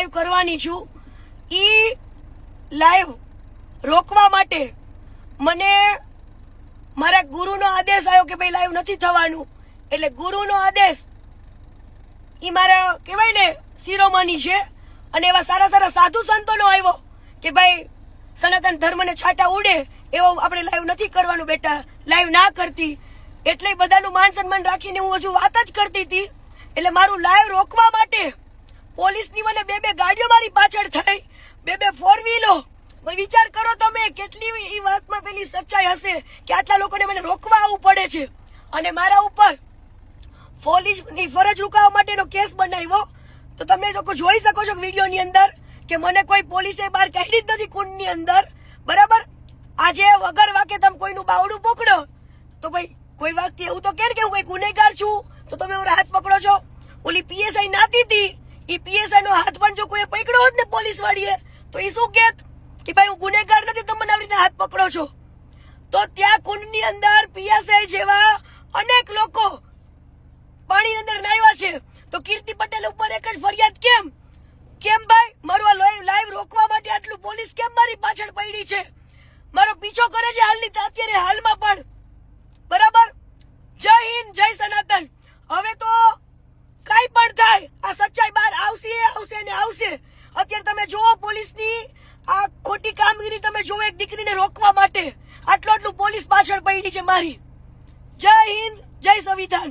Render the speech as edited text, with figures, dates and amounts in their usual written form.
Live કરવાની છું ઈ live રોકવા માટે મને મારા ગુરુનો આદેશ આવ્યો કે ભાઈ લાઈવ નથી થવાનું, એટલે ગુરુનો આદેશ ઈ મારા કહેવાય ને શિરોમણી છે, અને એવા સારા સારા સાધુ સંતોનો આવ્યો કે ભાઈ સનાતન ધર્મને છાંટા ઉડે એવો આપણે લાઈવ નથી કરવાનું બેટા, લાઈવ ના કરતી, એટલે બધાનું માન સન્માન રાખીને હું હજુ વાત જ કરતી હતી. એટલે મારું લાઈવ રોકવા માટે પોલીસની મને બે ગાડીઓ મારી પાછળ થઈ, બે ફોર વ્હીલો. વિચાર કરો તમે કેટલી એ વાતમાં પેલી સચ્ચાઈ હશે કે આટલા લોકોને મને રોકવા આવવું પડે છે, અને મારા ઉપર પોલીસની ફરજ રૂકાવવા માટેનો કેસ બનાવ્યો. તો તમે લોકો જોઈ શકો છો વિડીયોની અંદર કે મને કોઈ પોલીસે બહાર કાઢી જ નથી કુંડની અંદર, બરાબર. આજે વગર વાકે તમે કોઈનું બાવડું પકડો તો ભાઈ કોઈ વ્યક્તિ એવું તો કે હું કઈ ગુનેગાર છું તો તમે મારા હાથ પકડો છો. ઓલી પીએસઆઈ નાતી હતી, એ પીએસઆઈ નો હાથ પણ જો કોઈ પકડ્યો હોત ને પોલીસ વાળીએ તો એ શું કેત કે ભાઈ હું ગુનેગાર નથી, તમે મને આવી રીતે હાથ પકડો છો. તો ત્યાં કુંડની અંદર પીએસઆઈ જેવા અનેક લોકો પાણીની અંદર નાહ્યા છે, તો કીર્તિ પટેલ ઉપર એક જ ફરિયાદ કેમ ભાઈ મારું લાઈવ રોકવા માટે આટલું પોલીસ કેમ મારી પાછળ પડી છે, મારો પીછો કરે છે અત્યારે હાલમાં પણ, બરાબર. જય હિન્દ, જય સનાતન. હવે તો કઈ પણ થાય આ સચ્ચાઈ બહાર આવશે ને આવશે. અત્યારે તમે જુઓ પોલીસની આ ખોટી કામગીરી, તમે જુઓ એક દીકરીને રોકવા માટે આટલું પોલીસ પાછળ પડી છે મારી. જય હિન્દ, જય સંવિધાન.